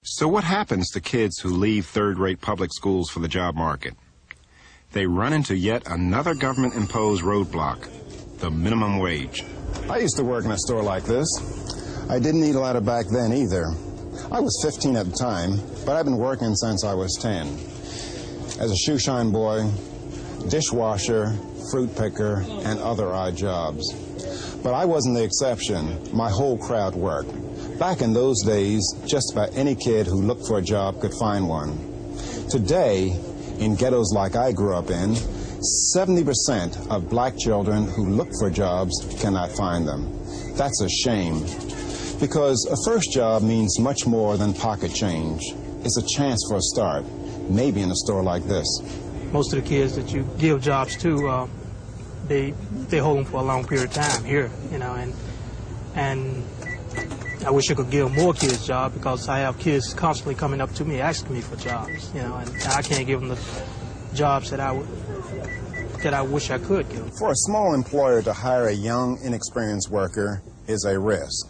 So what happens to kids who leave third-rate public schools for the job market? They run into yet another government-imposed roadblock, the minimum wage. I used to work in a store like this. I didn't need a ladder back then either. I was 15 at the time, but I've been working since I was 10. As a shoeshine boy, dishwasher, fruit picker, and other odd jobs. But I wasn't the exception. My whole crowd worked. Back in those days, just about any kid who looked for a job could find one. Today, in ghettos like I grew up in, 70% of black children who look for jobs cannot find them. That's a shame, because a first job means much more than pocket change. It's a chance for a start, maybe in a store like this. Most of the kids that you give jobs to, they hold them for a long period of time here, you know, and I wish I could give more kids jobs, because I have kids constantly coming up to me asking me for jobs, you know, and I can't give them the jobs that I wish I could give them. For a small employer to hire a young, inexperienced worker is a risk.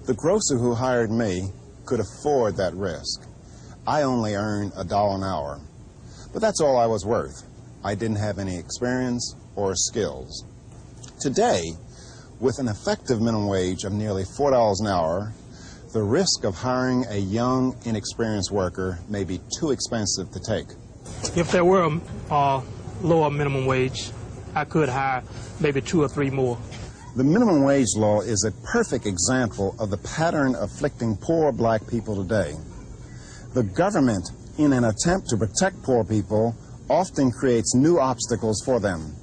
The grocer who hired me could afford that risk. I only earned $1 an hour, but that's all I was worth. I didn't have any experience or skills. Today, with an effective minimum wage of nearly $4 an hour, the risk of hiring a young, inexperienced worker may be too expensive to take. If there were a lower minimum wage, I could hire maybe 2 or 3 more. The minimum wage law is a perfect example of the pattern afflicting poor black people today. The government, in an attempt to protect poor people, often creates new obstacles for them.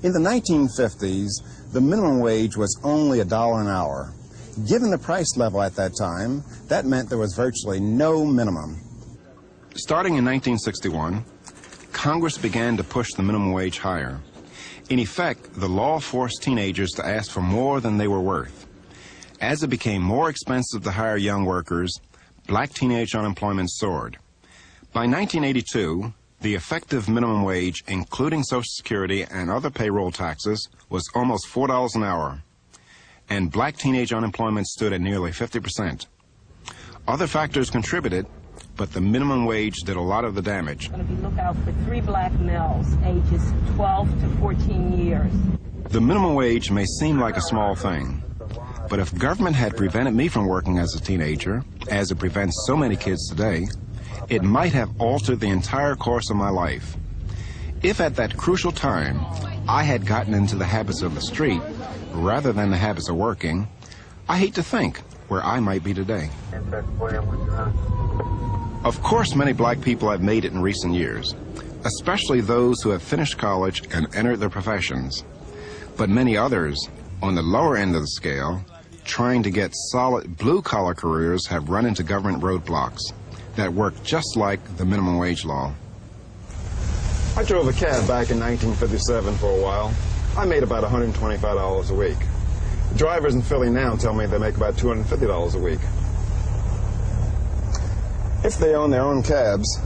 In the 1950s, the minimum wage was only $1 an hour. Given the price level at that time, that meant there was virtually no minimum. Starting in 1961, Congress began to push the minimum wage higher. In effect, the law forced teenagers to ask for more than they were worth. As it became more expensive to hire young workers, black teenage unemployment soared. By 1982, the effective minimum wage, including Social Security and other payroll taxes, was almost $4 an hour, and black teenage unemployment stood at nearly 50%. Other factors contributed, but the minimum wage did a lot of the damage. Going to be look out for 3 black males, ages 12 to 14 years. The minimum wage may seem like a small thing, but if government had prevented me from working as a teenager, as it prevents so many kids today, it might have altered the entire course of my life. If at that crucial time I had gotten into the habits of the street rather than the habits of working, I hate to think where I might be today. Of course, many black people have made it in recent years, especially those who have finished college and entered their professions. But many others, on the lower end of the scale, trying to get solid blue-collar careers, have run into government roadblocks that work just like the minimum wage law. I drove a cab back in 1957 for a while. I made about $125 a week. Drivers in Philly now tell me they make about $250 a week. If they own their own cabs,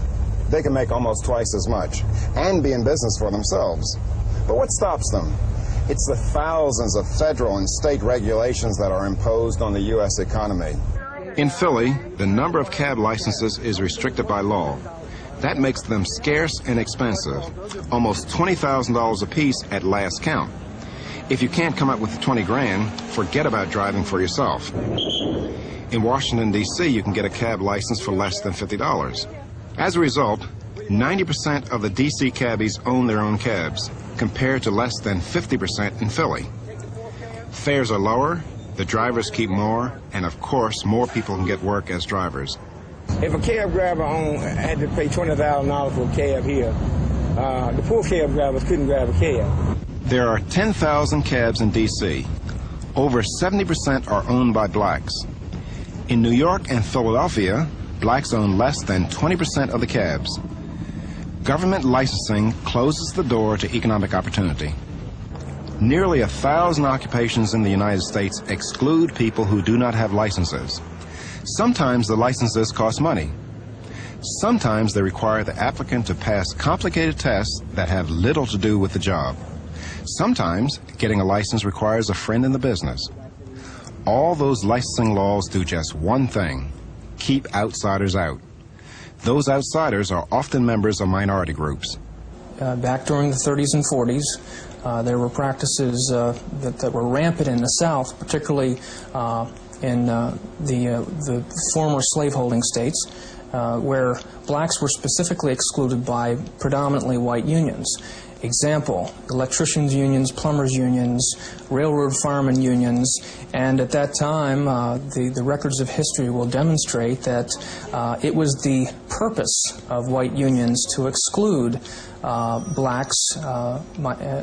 they can make almost twice as much and be in business for themselves. But what stops them? It's the thousands of federal and state regulations that are imposed on the U.S. economy. In Philly, the number of cab licenses is restricted by law. That makes them scarce and expensive, almost $20,000 apiece at last count. If you can't come up with 20 grand, forget about driving for yourself. In Washington, D.C., you can get a cab license for less than $50. As a result, 90% of the D.C. cabbies own their own cabs, compared to less than 50% in Philly. Fares are lower, the drivers keep more, and of course, more people can get work as drivers. If a cab driver had to pay $20,000 for a cab here, the poor cab drivers couldn't drive a cab. There are 10,000 cabs in D.C. Over 70% are owned by blacks. In New York and Philadelphia, blacks own less than 20% of the cabs. Government licensing closes the door to economic opportunity. Nearly 1,000 occupations in the United States exclude people who do not have licenses. Sometimes the licenses cost money. Sometimes they require the applicant to pass complicated tests that have little to do with the job. Sometimes getting a license requires a friend in the business. All those licensing laws do just one thing: keep outsiders out. Those outsiders are often members of minority groups. Back during the 30s and 40s, there were practices that were rampant in the South, particularly in the former slaveholding states, where blacks were specifically excluded by predominantly white unions. Example, electricians' unions, plumbers' unions, railroad firemen unions, and at that time, the records of history will demonstrate that it was the purpose of white unions to exclude blacks,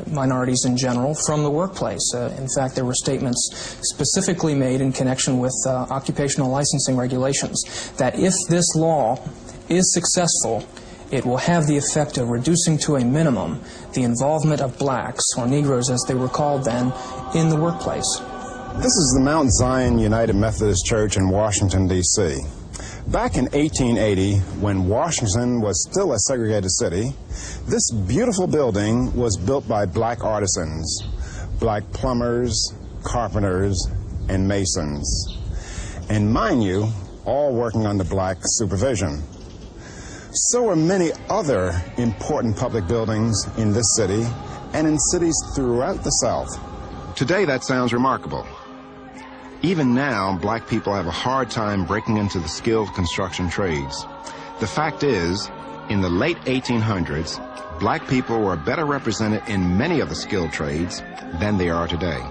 minorities in general, from the workplace. In fact, there were statements specifically made in connection with occupational licensing regulations that if this law is successful, it will have the effect of reducing to a minimum the involvement of blacks, or Negroes as they were called then, in the workplace. This is the Mount Zion United Methodist Church in Washington, D.C. Back in 1880, when Washington was still a segregated city, this beautiful building was built by black artisans, black plumbers, carpenters, and masons. And mind you, all working under black supervision. So are many other important public buildings in this city and in cities throughout the South. Today, that sounds remarkable. Even now, black people have a hard time breaking into the skilled construction trades. The fact is, in the late 1800s, black people were better represented in many of the skilled trades than they are today.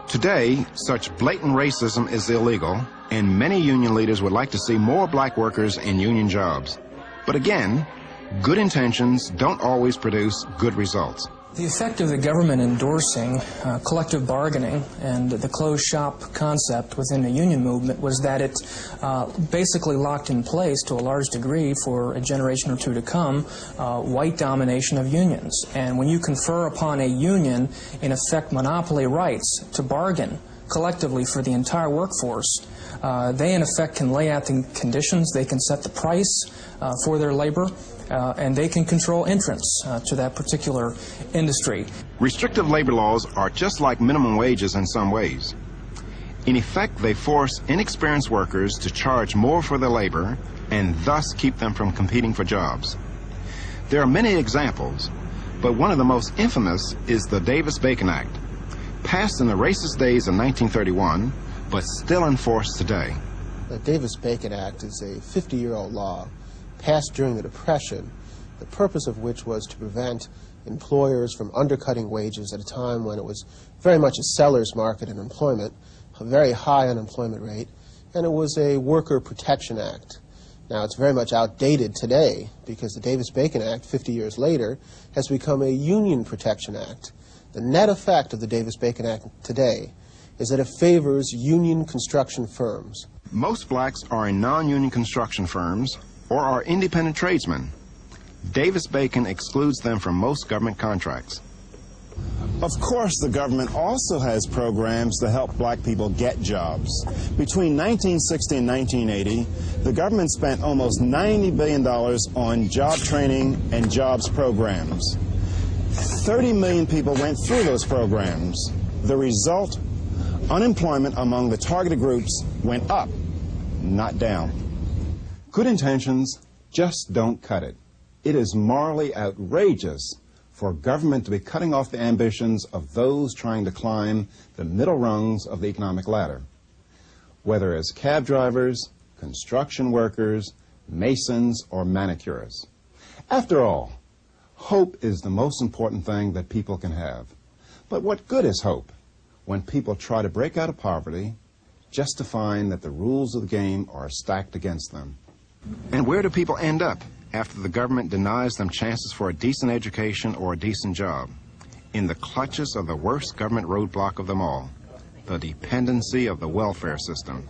Today, such blatant racism is illegal, and many union leaders would like to see more black workers in union jobs. But again, good intentions don't always produce good results. The effect of the government endorsing collective bargaining and the closed shop concept within the union movement was that it basically locked in place, to a large degree, for a generation or two to come, white domination of unions. And when you confer upon a union, in effect, monopoly rights to bargain collectively for the entire workforce, they in effect can lay out the conditions, they can set the price for their labor, and they can control entrance to that particular industry. Restrictive labor laws are just like minimum wages in some ways. In effect, they force inexperienced workers to charge more for their labor and thus keep them from competing for jobs. There are many examples, but one of the most infamous is the Davis-Bacon Act, passed in the racist days of 1931, but still enforced today. The Davis-Bacon Act is a 50-year-old law passed during the Depression, the purpose of which was to prevent employers from undercutting wages at a time when it was very much a seller's market in employment, a very high unemployment rate, and it was a worker protection act. Now, it's very much outdated today because the Davis-Bacon Act, 50 years later, has become a union protection act. The net effect of the Davis-Bacon Act today is that it favors union construction firms. Most blacks are in non-union construction firms or are independent tradesmen. Davis-Bacon excludes them from most government contracts. Of course, the government also has programs to help black people get jobs. Between 1960 and 1980, the government spent almost $90 billion on job training and jobs programs. 30 million people went through those programs. The result? Unemployment among the targeted groups went up, not down. Good intentions just don't cut it. It is morally outrageous for government to be cutting off the ambitions of those trying to climb the middle rungs of the economic ladder, whether as cab drivers, construction workers, masons, or manicurists. After all, hope is the most important thing that people can have. But what good is hope when people try to break out of poverty just to find that the rules of the game are stacked against them? And where do people end up after the government denies them chances for a decent education or a decent job? In the clutches of the worst government roadblock of them all, the dependency of the welfare system.